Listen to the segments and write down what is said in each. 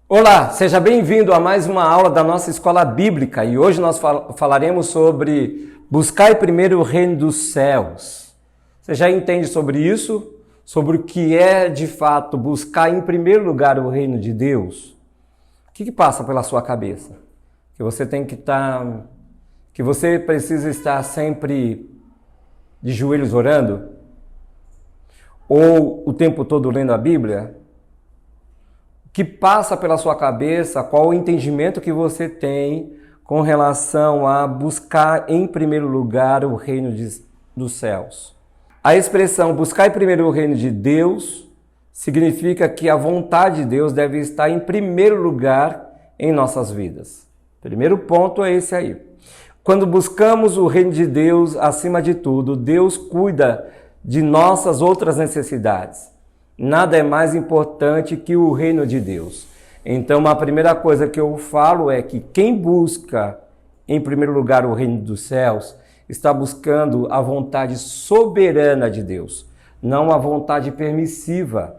Olá, seja bem-vindo a mais uma aula da nossa escola bíblica e hoje nós falaremos sobre buscar primeiro o reino dos céus. Você já entende sobre isso? Sobre o que é de fato buscar em primeiro lugar o reino de Deus? O que passa pela sua cabeça? Que você tem que que você precisa estar sempre de joelhos orando? Ou o tempo todo lendo a Bíblia? Que passa pela sua cabeça, qual o entendimento que você tem com relação a buscar em primeiro lugar o reino dos céus. A expressão buscar em primeiro o reino de Deus significa que a vontade de Deus deve estar em primeiro lugar em nossas vidas. Primeiro ponto é esse aí. Quando buscamos o reino de Deus acima de tudo, Deus cuida de nossas outras necessidades. Nada é mais importante que o reino de Deus. Então, a primeira coisa que eu falo é que quem busca, em primeiro lugar, o reino dos céus, está buscando a vontade soberana de Deus, não a vontade permissiva.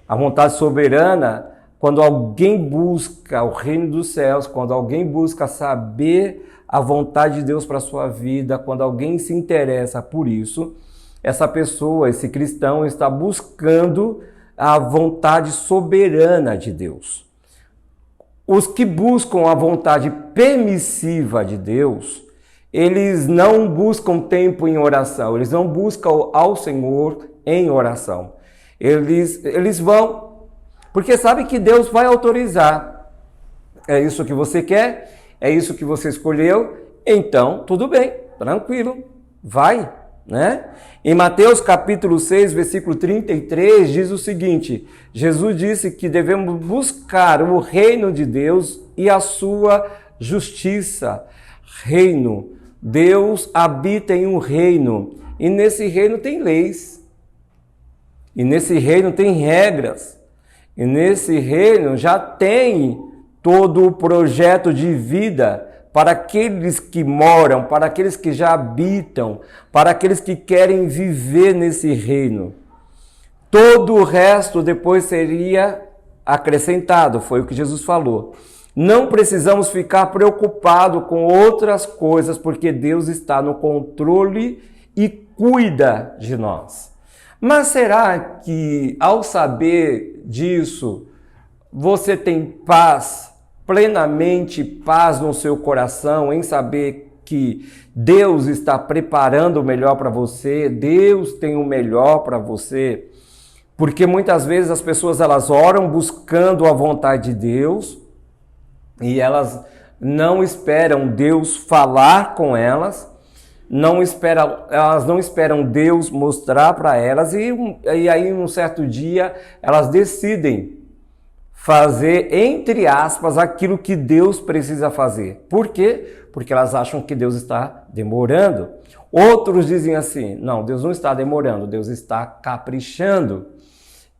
A vontade soberana, quando alguém busca o reino dos céus, quando alguém busca saber a vontade de Deus para a sua vida, quando alguém se interessa por isso, essa pessoa, esse cristão, está buscando a vontade soberana de Deus. Os que buscam a vontade permissiva de Deus, eles não buscam tempo em oração, eles não buscam ao Senhor em oração. Eles vão, porque sabem que Deus vai autorizar. É isso que você quer, é isso que você escolheu, então tudo bem, tranquilo, vai. Né? Em Mateus capítulo 6, versículo 33, diz o seguinte: Jesus disse que devemos buscar o reino de Deus e a sua justiça. Reino. Deus habita em um reino e nesse reino tem leis. E nesse reino tem regras. E nesse reino já tem todo o projeto de vida para aqueles que moram, para aqueles que já habitam, para aqueles que querem viver nesse reino. Todo o resto depois seria acrescentado, foi o que Jesus falou. Não precisamos ficar preocupados com outras coisas, porque Deus está no controle e cuida de nós. Mas será que ao saber disso, você tem paz? Plenamente paz no seu coração, em saber que Deus está preparando o melhor para você, Deus tem o melhor para você, porque muitas vezes as pessoas elas oram buscando a vontade de Deus e elas não esperam Deus falar com elas, elas não esperam Deus mostrar para elas e aí um certo dia elas decidem fazer, entre aspas, aquilo que Deus precisa fazer. Por quê? Porque elas acham que Deus está demorando. Outros dizem assim, não, Deus não está demorando, Deus está caprichando.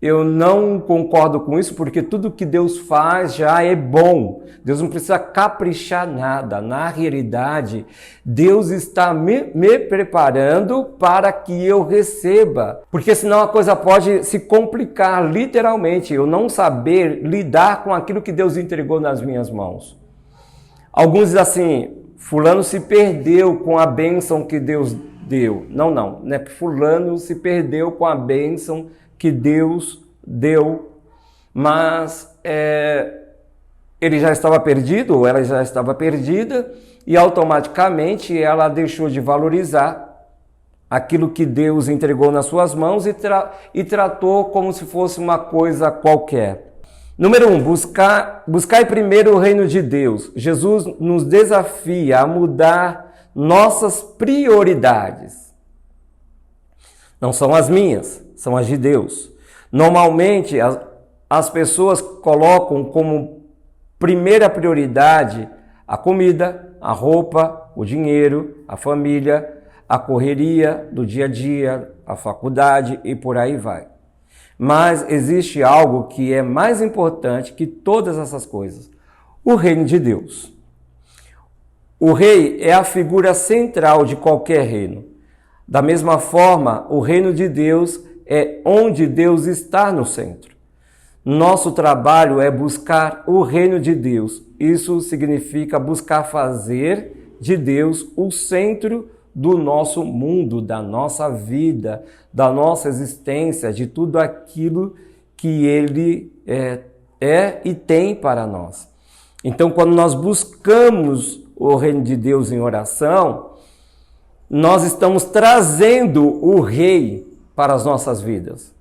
Eu não concordo com isso, porque tudo que Deus faz já é bom. Deus não precisa caprichar nada. Na realidade, Deus está me preparando para que eu receba. Porque senão a coisa pode se complicar literalmente. Eu não saber lidar com aquilo que Deus entregou nas minhas mãos. Alguns dizem assim, fulano se perdeu com a bênção que Deus deu. Não, né? Fulano se perdeu com a bênção que Deus deu, mas ele já estava perdido, ou ela já estava perdida, e automaticamente ela deixou de valorizar aquilo que Deus entregou nas suas mãos e tratou como se fosse uma coisa qualquer. Número 1, buscar primeiro o reino de Deus. Jesus nos desafia a mudar nossas prioridades. Não são as minhas, são as de Deus. Normalmente, as pessoas colocam como primeira prioridade a comida, a roupa, o dinheiro, a família, a correria do dia a dia, a faculdade e por aí vai. Mas existe algo que é mais importante que todas essas coisas: o reino de Deus. O rei é a figura central de qualquer reino. Da mesma forma, o reino de Deus é onde Deus está no centro. Nosso trabalho é buscar o reino de Deus. Isso significa buscar fazer de Deus o centro do nosso mundo, da nossa vida, da nossa existência, de tudo aquilo que Ele é e tem para nós. Então, quando nós buscamos o reino de Deus em oração, nós estamos trazendo o Rei para as nossas vidas.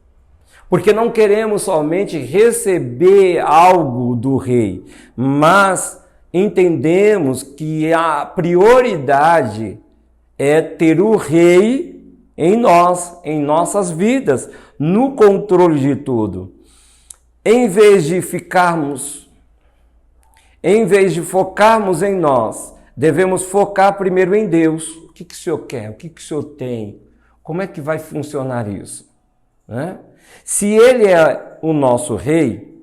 Porque não queremos somente receber algo do Rei, mas entendemos que a prioridade é ter o Rei em nós, em nossas vidas, no controle de tudo. Em vez de focarmos em nós, devemos focar primeiro em Deus. O que o Senhor quer? O que o Senhor tem? Como é que vai funcionar isso? Se Ele é o nosso Rei,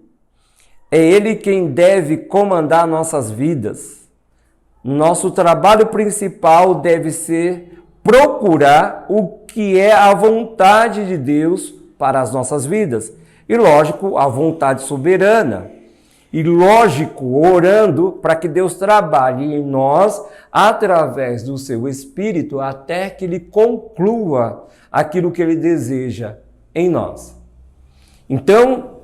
é Ele quem deve comandar nossas vidas. Nosso trabalho principal deve ser procurar o que é a vontade de Deus para as nossas vidas. E lógico, a vontade soberana. E lógico, orando para que Deus trabalhe em nós através do seu Espírito até que Ele conclua aquilo que Ele deseja em nós. Então,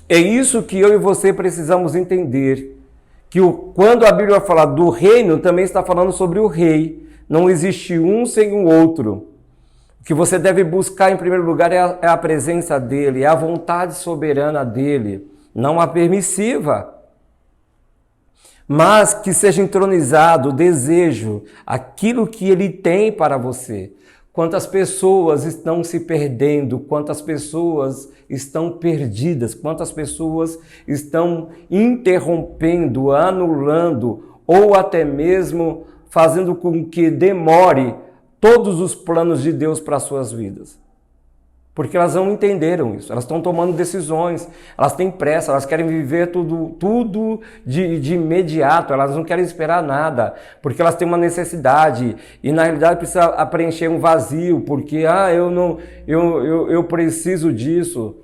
é isso que eu e você precisamos entender. Que quando a Bíblia fala do reino, também está falando sobre o rei. Não existe um sem o outro. O que você deve buscar em primeiro lugar é a presença dele, é a vontade soberana dele, não a permissiva. Mas que seja entronizado o desejo, aquilo que ele tem para você. Quantas pessoas estão se perdendo, quantas pessoas estão perdidas, quantas pessoas estão interrompendo, anulando ou até mesmo fazendo com que demore todos os planos de Deus para as suas vidas. Porque elas não entenderam isso, elas estão tomando decisões, elas têm pressa, elas querem viver tudo de imediato, elas não querem esperar nada, porque elas têm uma necessidade e na realidade precisa preencher um vazio, porque eu preciso disso,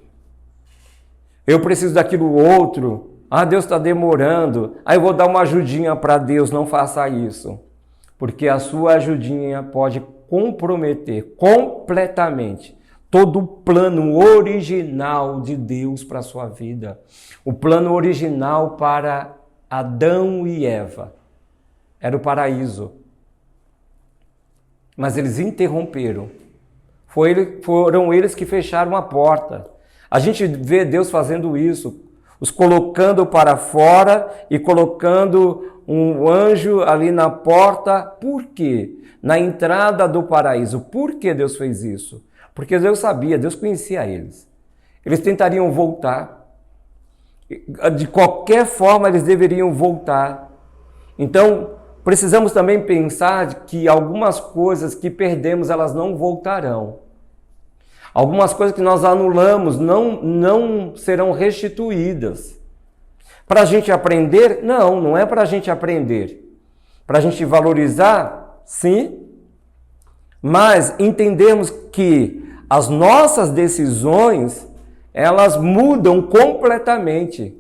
eu preciso daquilo outro, Deus está demorando, eu vou dar uma ajudinha para Deus, não faça isso, porque a sua ajudinha pode comprometer completamente todo o plano original de Deus para a sua vida. O plano original para Adão e Eva. Era o paraíso. Mas eles interromperam. Foram eles que fecharam a porta. A gente vê Deus fazendo isso. Os colocando para fora e colocando um anjo ali na porta. Por quê? Na entrada do paraíso. Por que Deus fez isso? Porque Deus sabia, Deus conhecia eles. Eles tentariam voltar. De qualquer forma, eles deveriam voltar. Então, precisamos também pensar que algumas coisas que perdemos, elas não voltarão. Algumas coisas que nós anulamos não serão restituídas. Para a gente aprender? Não é para a gente aprender. Para a gente valorizar? Sim. Mas entendermos que as nossas decisões, elas mudam completamente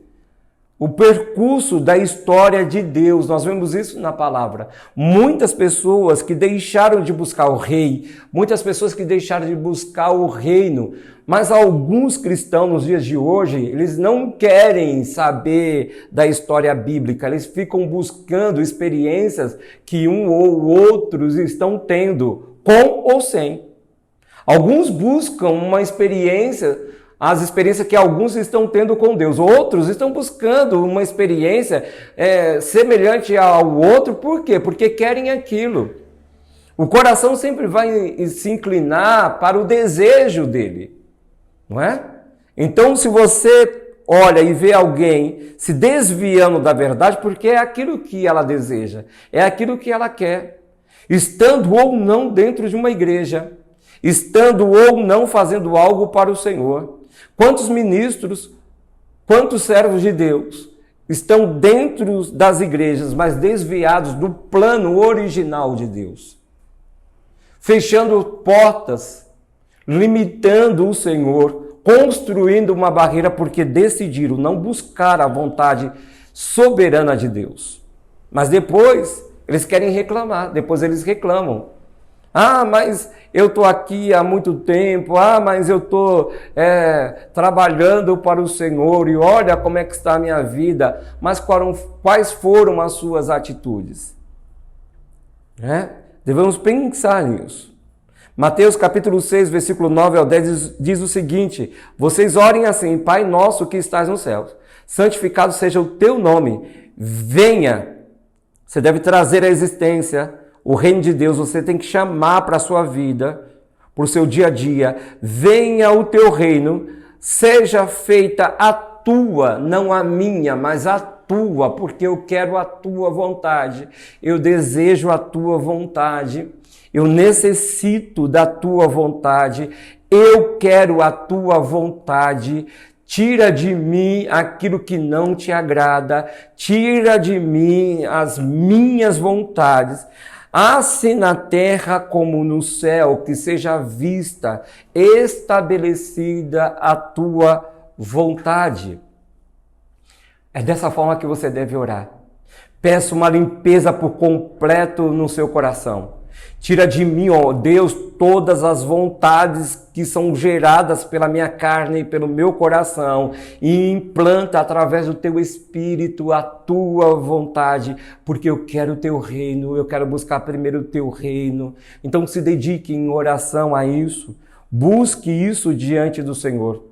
o percurso da história de Deus. Nós vemos isso na palavra. Muitas pessoas que deixaram de buscar o rei, muitas pessoas que deixaram de buscar o reino, mas alguns cristãos nos dias de hoje, eles não querem saber da história bíblica, eles ficam buscando experiências que um ou outros estão tendo, com ou sem. Alguns buscam uma experiência, as experiências que alguns estão tendo com Deus. Outros estão buscando uma experiência semelhante ao outro. Por quê? Porque querem aquilo. O coração sempre vai se inclinar para o desejo dele. Não é? Então, se você olha e vê alguém se desviando da verdade, porque é aquilo que ela deseja, é aquilo que ela quer, estando ou não dentro de uma igreja, estando ou não fazendo algo para o Senhor. Quantos ministros, quantos servos de Deus estão dentro das igrejas, mas desviados do plano original de Deus? Fechando portas, limitando o Senhor, construindo uma barreira porque decidiram não buscar a vontade soberana de Deus. Mas depois eles querem reclamar, depois eles reclamam. Ah, mas eu estou aqui há muito tempo, mas eu estou trabalhando para o Senhor e olha como é que está a minha vida. Mas quais foram as suas atitudes? Devemos pensar nisso. Mateus capítulo 6, versículo 9 ao 10 diz o seguinte: vocês orem assim, Pai nosso que estás nos céus, santificado seja o teu nome, venha. Você deve trazer à existência o reino de Deus, você tem que chamar para a sua vida, para o seu dia a dia, venha o teu reino, seja feita a tua, não a minha, mas a tua, porque eu quero a tua vontade, eu desejo a tua vontade, eu necessito da tua vontade, eu quero a tua vontade. Tira de mim aquilo que não te agrada, tira de mim as minhas vontades, assim na terra como no céu, que seja vista, estabelecida a tua vontade. É dessa forma que você deve orar. Peça uma limpeza por completo no seu coração. Tira de mim, ó Deus, todas as vontades que são geradas pela minha carne e pelo meu coração e implanta através do teu Espírito a tua vontade, porque eu quero o teu reino, eu quero buscar primeiro o teu reino. Então se dedique em oração a isso, busque isso diante do Senhor.